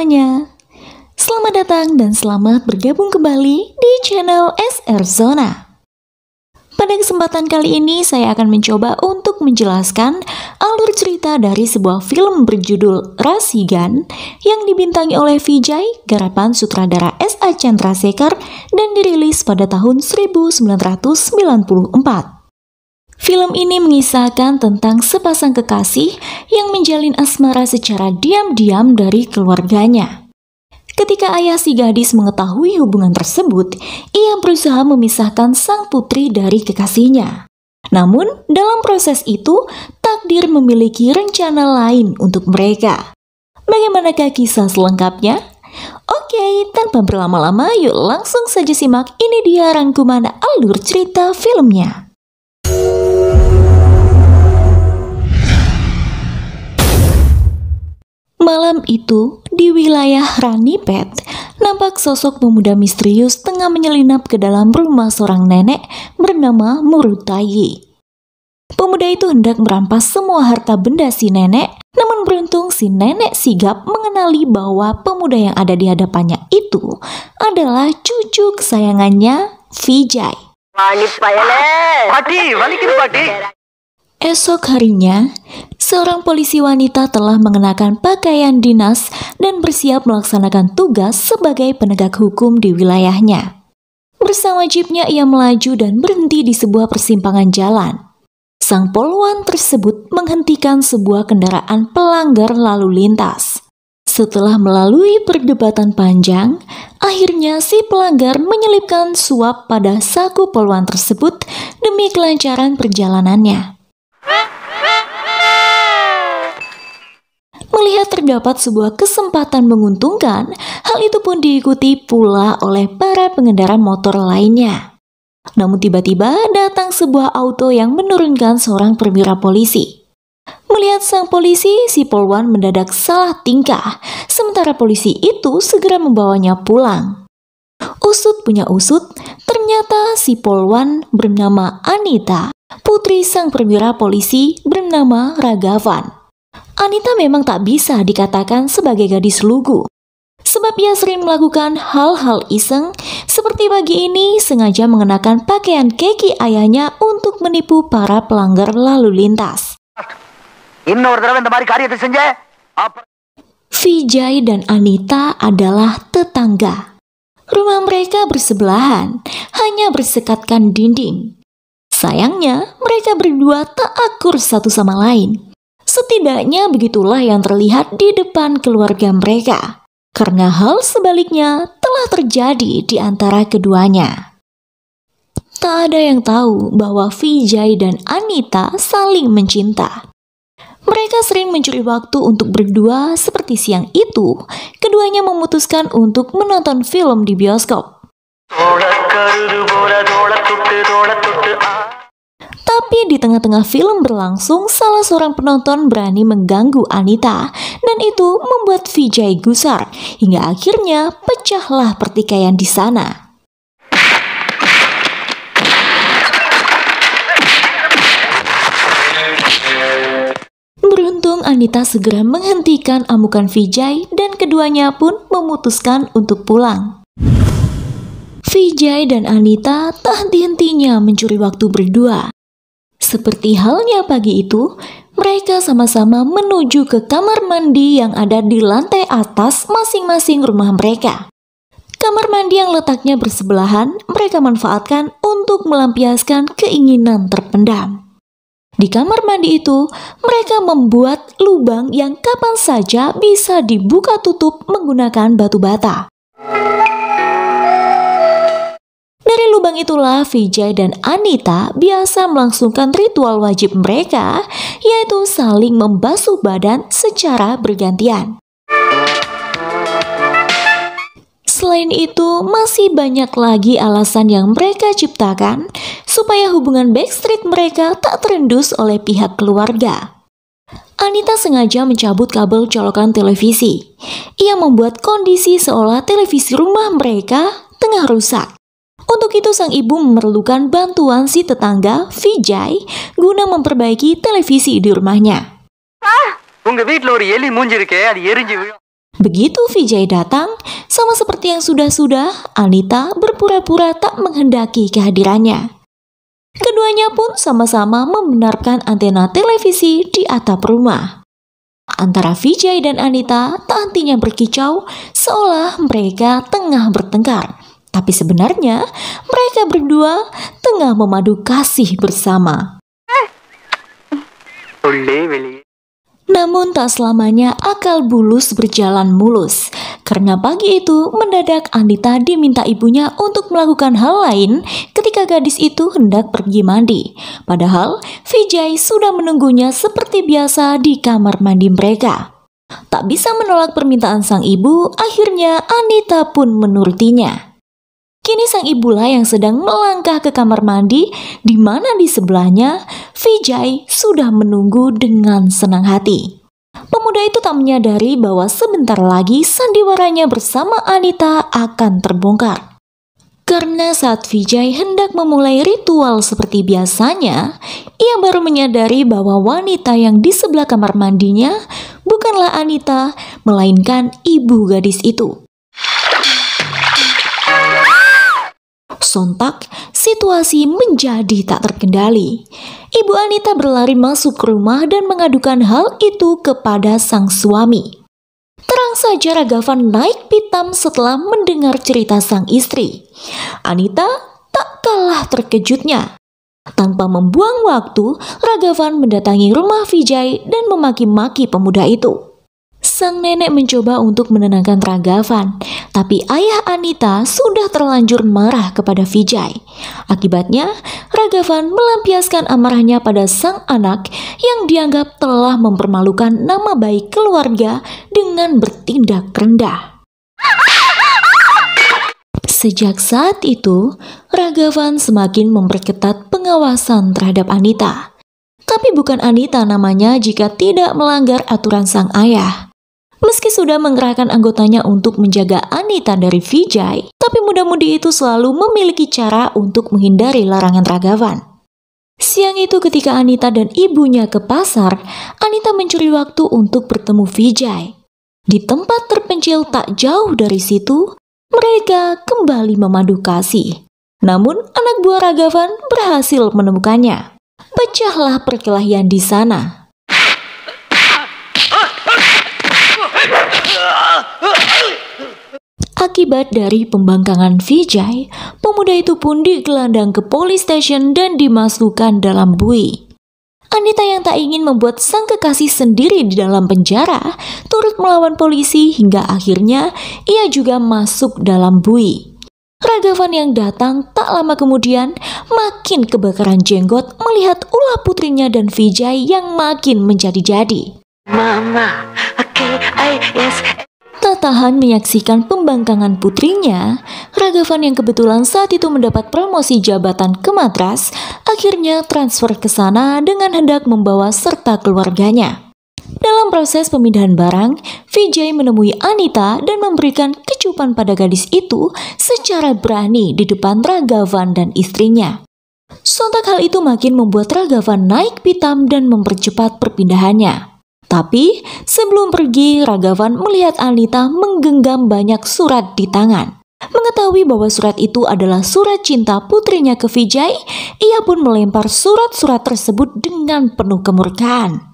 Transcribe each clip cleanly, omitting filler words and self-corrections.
semuanya, selamat datang dan selamat bergabung kembali di channel SR Zona. Pada kesempatan kali ini saya akan mencoba untuk menjelaskan alur cerita dari sebuah film berjudul Rasigan yang dibintangi oleh Vijay, garapan sutradara S.A. Chandrasekhar dan dirilis pada tahun 1994. Film ini mengisahkan tentang sepasang kekasih yang menjalin asmara secara diam-diam dari keluarganya. Ketika ayah si gadis mengetahui hubungan tersebut, ia berusaha memisahkan sang putri dari kekasihnya. Namun, dalam proses itu, takdir memiliki rencana lain untuk mereka. Bagaimanakah kisah selengkapnya? Oke, tanpa berlama-lama, yuk langsung saja simak. Ini dia rangkuman alur cerita filmnya. Malam itu, di wilayah Ranipet, nampak sosok pemuda misterius tengah menyelinap ke dalam rumah seorang nenek bernama Murutayi. Pemuda itu hendak merampas semua harta benda si nenek, namun beruntung si nenek sigap mengenali bahwa pemuda yang ada di hadapannya itu adalah cucu kesayangannya, Vijay. Esok harinya, seorang polisi wanita telah mengenakan pakaian dinas dan bersiap melaksanakan tugas sebagai penegak hukum di wilayahnya. Bersama jeepnya ia melaju dan berhenti di sebuah persimpangan jalan. Sang polwan tersebut menghentikan sebuah kendaraan pelanggar lalu lintas. Setelah melalui perdebatan panjang, akhirnya si pelanggar menyelipkan suap pada saku polwan tersebut demi kelancaran perjalanannya. Melihat terdapat sebuah kesempatan menguntungkan, hal itu pun diikuti pula oleh para pengendara motor lainnya. Namun tiba-tiba datang sebuah auto yang menurunkan seorang perwira polisi. Melihat sang polisi, si polwan mendadak salah tingkah, sementara polisi itu segera membawanya pulang. Usut punya usut, ternyata si polwan bernama Anita, putri sang perwira polisi bernama Ragavan. Anita memang tak bisa dikatakan sebagai gadis lugu, sebab ia sering melakukan hal-hal iseng, seperti pagi ini sengaja mengenakan pakaian keki ayahnya untuk menipu para pelanggar lalu lintas. Vijay dan Anita adalah tetangga. Rumah mereka bersebelahan, hanya bersekatkan dinding. Sayangnya, mereka berdua tak akur satu sama lain. Setidaknya begitulah yang terlihat di depan keluarga mereka, karena hal sebaliknya telah terjadi di antara keduanya. Tak ada yang tahu bahwa Vijay dan Anita saling mencinta. Mereka sering mencuri waktu untuk berdua, seperti siang itu, keduanya memutuskan untuk menonton film di bioskop. Tapi di tengah-tengah film berlangsung, salah seorang penonton berani mengganggu Anita, dan itu membuat Vijay gusar, hingga akhirnya pecahlah pertikaian di sana. Beruntung Anita segera menghentikan amukan Vijay dan keduanya pun memutuskan untuk pulang. Vijay dan Anita tak henti-hentinya mencuri waktu berdua. Seperti halnya pagi itu, mereka sama-sama menuju ke kamar mandi yang ada di lantai atas masing-masing rumah mereka. Kamar mandi yang letaknya bersebelahan, mereka manfaatkan untuk melampiaskan keinginan terpendam. Di kamar mandi itu, mereka membuat lubang yang kapan saja bisa dibuka tutup menggunakan batu bata. Dari lubang itulah Vijay dan Anita biasa melangsungkan ritual wajib mereka, yaitu saling membasuh badan secara bergantian. Selain itu, masih banyak lagi alasan yang mereka ciptakan supaya hubungan backstreet mereka tak terendus oleh pihak keluarga. Anita sengaja mencabut kabel colokan televisi. Ia membuat kondisi seolah televisi rumah mereka tengah rusak. Untuk itu sang ibu memerlukan bantuan si tetangga, Vijay, guna memperbaiki televisi di rumahnya. Begitu Vijay datang, sama seperti yang sudah-sudah, Anita berpura-pura tak menghendaki kehadirannya. Keduanya pun sama-sama membenarkan antena televisi di atap rumah. Antara Vijay dan Anita tak hentinya berkicau seolah mereka tengah bertengkar. Tapi sebenarnya mereka berdua tengah memadu kasih bersama. Namun tak selamanya akal bulus berjalan mulus. Karena pagi itu mendadak Anita diminta ibunya untuk melakukan hal lain ketika gadis itu hendak pergi mandi. Padahal Vijay sudah menunggunya seperti biasa di kamar mandi mereka. Tak bisa menolak permintaan sang ibu, akhirnya Anita pun menurutinya. Kini sang ibulah yang sedang melangkah ke kamar mandi, di mana di sebelahnya Vijay sudah menunggu dengan senang hati. Pemuda itu tak menyadari bahwa sebentar lagi sandiwaranya bersama Anita akan terbongkar. Karena saat Vijay hendak memulai ritual seperti biasanya, ia baru menyadari bahwa wanita yang di sebelah kamar mandinya bukanlah Anita, melainkan ibu gadis itu. Sontak, situasi menjadi tak terkendali. Ibu Anita berlari masuk ke rumah dan mengadukan hal itu kepada sang suami. Terang saja Ragavan naik pitam setelah mendengar cerita sang istri. Anita tak kalah terkejutnya. Tanpa membuang waktu, Ragavan mendatangi rumah Vijay dan memaki-maki pemuda itu. Sang nenek mencoba untuk menenangkan Ragavan, tapi ayah Anita sudah terlanjur marah kepada Vijay. Akibatnya, Ragavan melampiaskan amarahnya pada sang anak yang dianggap telah mempermalukan nama baik keluarga dengan bertindak rendah. Sejak saat itu, Ragavan semakin memperketat pengawasan terhadap Anita. Tapi bukan Anita namanya jika tidak melanggar aturan sang ayah. Meski sudah mengerahkan anggotanya untuk menjaga Anita dari Vijay, tapi muda-mudi itu selalu memiliki cara untuk menghindari larangan Ragavan. Siang itu ketika Anita dan ibunya ke pasar, Anita mencuri waktu untuk bertemu Vijay. Di tempat terpencil tak jauh dari situ, mereka kembali memadu kasih. Namun anak buah Ragavan berhasil menemukannya. Pecahlah perkelahian di sana. Akibat dari pembangkangan Vijay, pemuda itu pun digelandang ke police station dan dimasukkan dalam bui. Anita yang tak ingin membuat sang kekasih sendiri di dalam penjara, turut melawan polisi hingga akhirnya ia juga masuk dalam bui. Ragavan yang datang tak lama kemudian makin kebakaran jenggot melihat ulah putrinya dan Vijay yang makin menjadi-jadi. Mama, yes. Tak tahan menyaksikan pembangkangan putrinya, Ragavan yang kebetulan saat itu mendapat promosi jabatan ke Madras, akhirnya transfer ke sana dengan hendak membawa serta keluarganya. Dalam proses pemindahan barang, Vijay menemui Anita dan memberikan kecupan pada gadis itu secara berani di depan Ragavan dan istrinya. Sontak hal itu makin membuat Ragavan naik pitam dan mempercepat perpindahannya. Tapi sebelum pergi, Ragavan melihat Anita menggenggam banyak surat di tangan. Mengetahui bahwa surat itu adalah surat cinta putrinya ke Vijay, ia pun melempar surat-surat tersebut dengan penuh kemurkaan.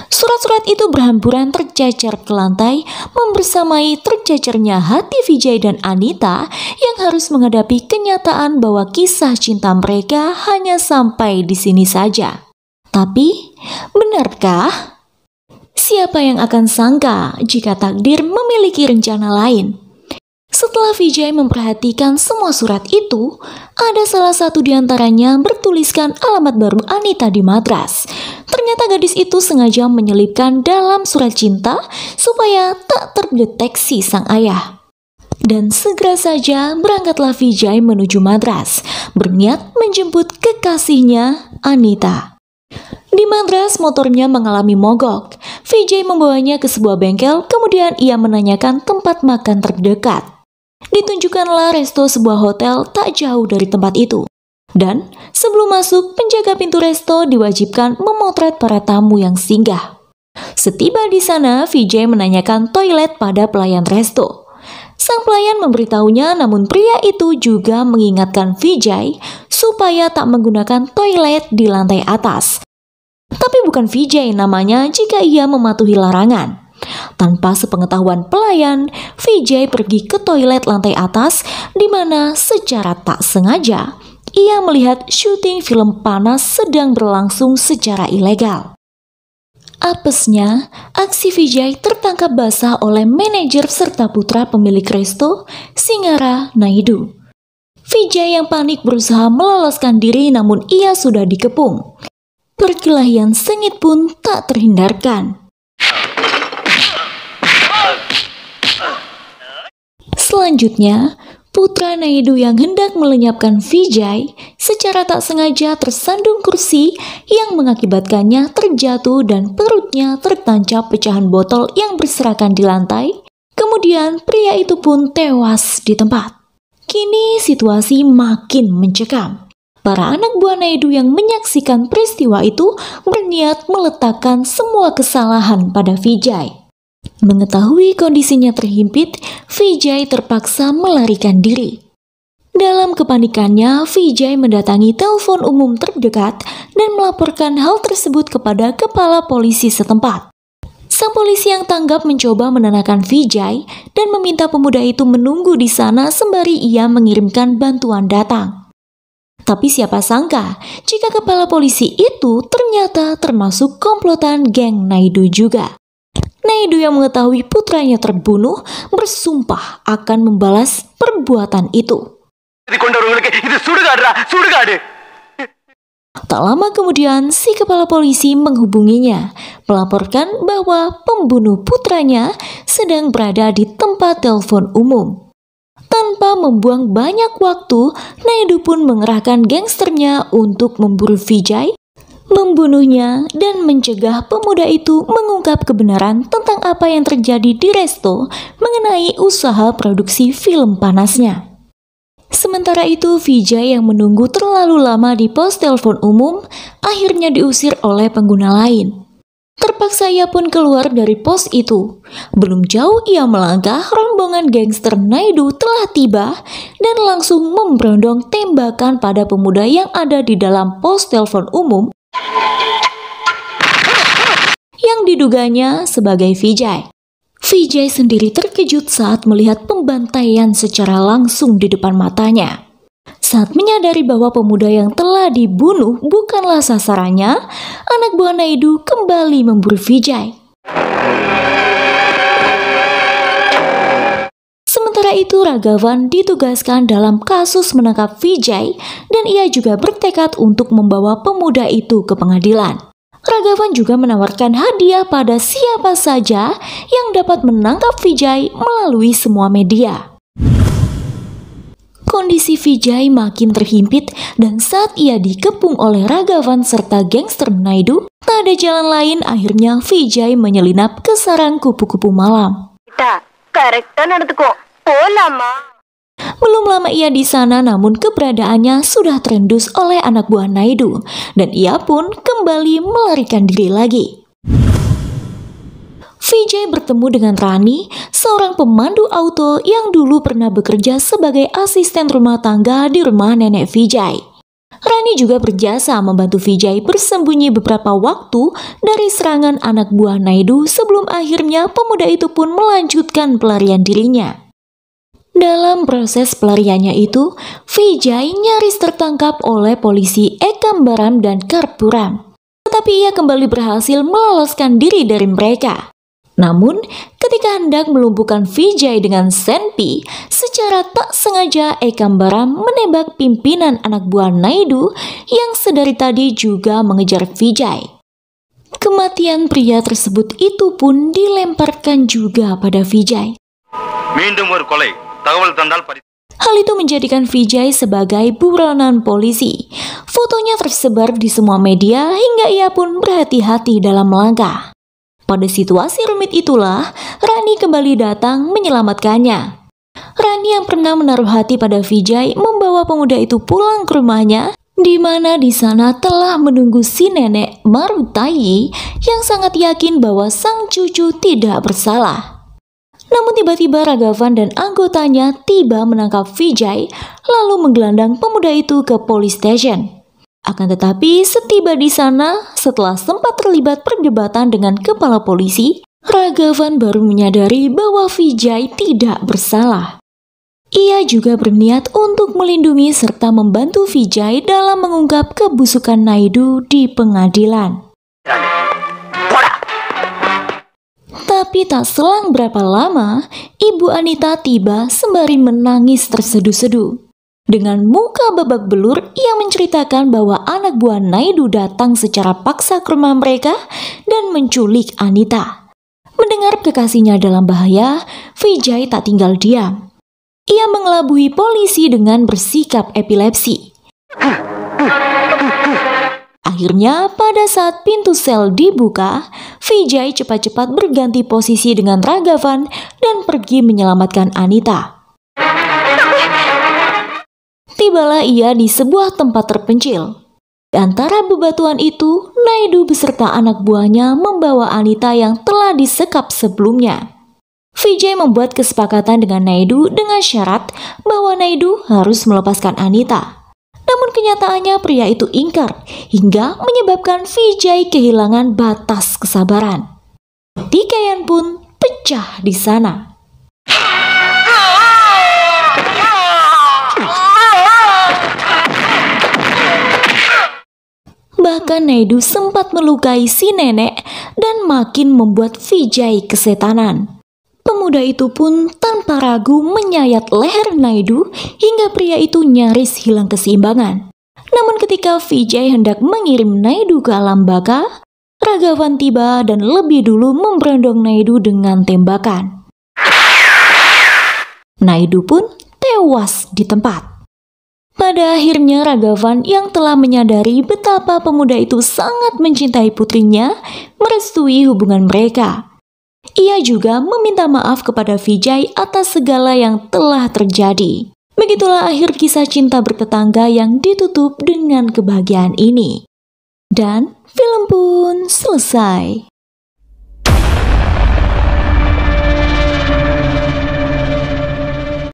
Surat-surat itu berhamburan tercecer ke lantai, membersamai tercecernya hati Vijay dan Anita yang harus menghadapi kenyataan bahwa kisah cinta mereka hanya sampai di sini saja. Tapi, benarkah? Siapa yang akan sangka jika takdir memiliki rencana lain? Setelah Vijay memperhatikan semua surat itu, ada salah satu di antaranya bertuliskan alamat baru Anita di Madras. Ternyata gadis itu sengaja menyelipkan dalam surat cinta supaya tak terdeteksi sang ayah. Dan segera saja berangkatlah Vijay menuju Madras, berniat menjemput kekasihnya Anita. Di Madras motornya mengalami mogok. Vijay membawanya ke sebuah bengkel, kemudian ia menanyakan tempat makan terdekat. Ditunjukkanlah resto sebuah hotel tak jauh dari tempat itu. Dan sebelum masuk, penjaga pintu resto diwajibkan memotret para tamu yang singgah. Setiba di sana, Vijay menanyakan toilet pada pelayan resto. Sang pelayan memberitahunya, namun pria itu juga mengingatkan Vijay supaya tak menggunakan toilet di lantai atas. Tapi bukan Vijay namanya jika ia mematuhi larangan. Tanpa sepengetahuan pelayan, Vijay pergi ke toilet lantai atas di mana secara tak sengaja ia melihat syuting film panas sedang berlangsung secara ilegal. Apesnya, aksi Vijay tertangkap basah oleh manajer serta putra pemilik resto, Singara Naidu. Vijay yang panik berusaha meloloskan diri namun ia sudah dikepung. Perkelahian sengit pun tak terhindarkan. Selanjutnya, putra Naidu yang hendak melenyapkan Vijay secara tak sengaja tersandung kursi yang mengakibatkannya terjatuh dan perutnya tertancap pecahan botol yang berserakan di lantai. Kemudian pria itu pun tewas di tempat. Kini situasi makin mencekam. Para anak buah Naidu yang menyaksikan peristiwa itu berniat meletakkan semua kesalahan pada Vijay. Mengetahui kondisinya terhimpit, Vijay terpaksa melarikan diri. Dalam kepanikannya, Vijay mendatangi telepon umum terdekat dan melaporkan hal tersebut kepada kepala polisi setempat. Sang polisi yang tanggap mencoba menenangkan Vijay dan meminta pemuda itu menunggu di sana sembari ia mengirimkan bantuan datang. Tapi siapa sangka jika kepala polisi itu ternyata termasuk komplotan geng Naidu juga. Naidu yang mengetahui putranya terbunuh bersumpah akan membalas perbuatan itu. Tak lama kemudian si kepala polisi menghubunginya, melaporkan bahwa pembunuh putranya sedang berada di tempat telepon umum. Tanpa membuang banyak waktu, Naidu pun mengerahkan gangsternya untuk memburu Vijay, membunuhnya, dan mencegah pemuda itu mengungkap kebenaran tentang apa yang terjadi di resto mengenai usaha produksi film panasnya. Sementara itu, Vijay yang menunggu terlalu lama di pos telepon umum akhirnya diusir oleh pengguna lain. Terpaksa ia pun keluar dari pos itu. Belum jauh ia melangkah, rombongan gangster Naidu telah tiba dan langsung memberondong tembakan pada pemuda yang ada di dalam pos telepon umum yang diduganya sebagai Vijay. Vijay sendiri terkejut saat melihat pembantaian secara langsung di depan matanya. Saat menyadari bahwa pemuda yang telah dibunuh bukanlah sasarannya, anak buah Naidu kembali memburu Vijay. Sementara itu, Ragavan ditugaskan dalam kasus menangkap Vijay dan ia juga bertekad untuk membawa pemuda itu ke pengadilan. Ragavan juga menawarkan hadiah pada siapa saja yang dapat menangkap Vijay melalui semua media. Kondisi Vijay makin terhimpit dan saat ia dikepung oleh Ragavan serta gangster Naidu, tak ada jalan lain akhirnya Vijay menyelinap ke sarang kupu-kupu malam. Belum lama ia di sana namun keberadaannya sudah terendus oleh anak buah Naidu dan ia pun kembali melarikan diri lagi. Vijay bertemu dengan Rani, seorang pemandu auto yang dulu pernah bekerja sebagai asisten rumah tangga di rumah nenek Vijay. Rani juga berjasa membantu Vijay bersembunyi beberapa waktu dari serangan anak buah Naidu sebelum akhirnya pemuda itu pun melanjutkan pelarian dirinya. Dalam proses pelariannya itu, Vijay nyaris tertangkap oleh polisi Ekambaram dan Karpuram. Tetapi ia kembali berhasil meloloskan diri dari mereka. Namun, ketika hendak melumpuhkan Vijay dengan senpi, secara tak sengaja Ekambaram menembak pimpinan anak buah Naidu yang sedari tadi juga mengejar Vijay. Kematian pria tersebut itu pun dilemparkan juga pada Vijay. Hal itu menjadikan Vijay sebagai buronan polisi. Fotonya tersebar di semua media hingga ia pun berhati-hati dalam melangkah. Pada situasi rumit itulah, Rani kembali datang menyelamatkannya. Rani yang pernah menaruh hati pada Vijay membawa pemuda itu pulang ke rumahnya di mana di sana telah menunggu si nenek Marutayi yang sangat yakin bahwa sang cucu tidak bersalah. Namun tiba-tiba Ragavan dan anggotanya tiba menangkap Vijay lalu menggelandang pemuda itu ke police station. Akan tetapi setiba di sana, setelah sempat terlibat perdebatan dengan kepala polisi, Ragavan baru menyadari bahwa Vijay tidak bersalah. Ia juga berniat untuk melindungi serta membantu Vijay dalam mengungkap kebusukan Naidu di pengadilan. Tapi tak selang berapa lama, Ibu Anita tiba sembari menangis terseduh-seduh. Dengan muka babak belur, ia menceritakan bahwa anak buah Naidu datang secara paksa ke rumah mereka dan menculik Anita. Mendengar kekasihnya dalam bahaya, Vijay tak tinggal diam. Ia mengelabui polisi dengan bersikap epilepsi. Akhirnya, pada saat pintu sel dibuka, Vijay cepat-cepat berganti posisi dengan Ragavan dan pergi menyelamatkan Anita. Tibalah ia di sebuah tempat terpencil. Di antara bebatuan itu, Naidu beserta anak buahnya membawa Anita yang telah disekap sebelumnya. Vijay membuat kesepakatan dengan Naidu dengan syarat bahwa Naidu harus melepaskan Anita. Namun kenyataannya pria itu ingkar hingga menyebabkan Vijay kehilangan batas kesabaran. Pertikaian pun pecah di sana. Bahkan Naidu sempat melukai si nenek dan makin membuat Vijay kesetanan. Pemuda itu pun tanpa ragu menyayat leher Naidu hingga pria itu nyaris hilang keseimbangan. Namun ketika Vijay hendak mengirim Naidu ke alam baka, Ragavan tiba dan lebih dulu memberondong Naidu dengan tembakan. Naidu pun tewas di tempat. Pada akhirnya Ragavan yang telah menyadari betapa pemuda itu sangat mencintai putrinya merestui hubungan mereka. Ia juga meminta maaf kepada Vijay atas segala yang telah terjadi. Begitulah akhir kisah cinta bertetangga yang ditutup dengan kebahagiaan ini. Dan film pun selesai.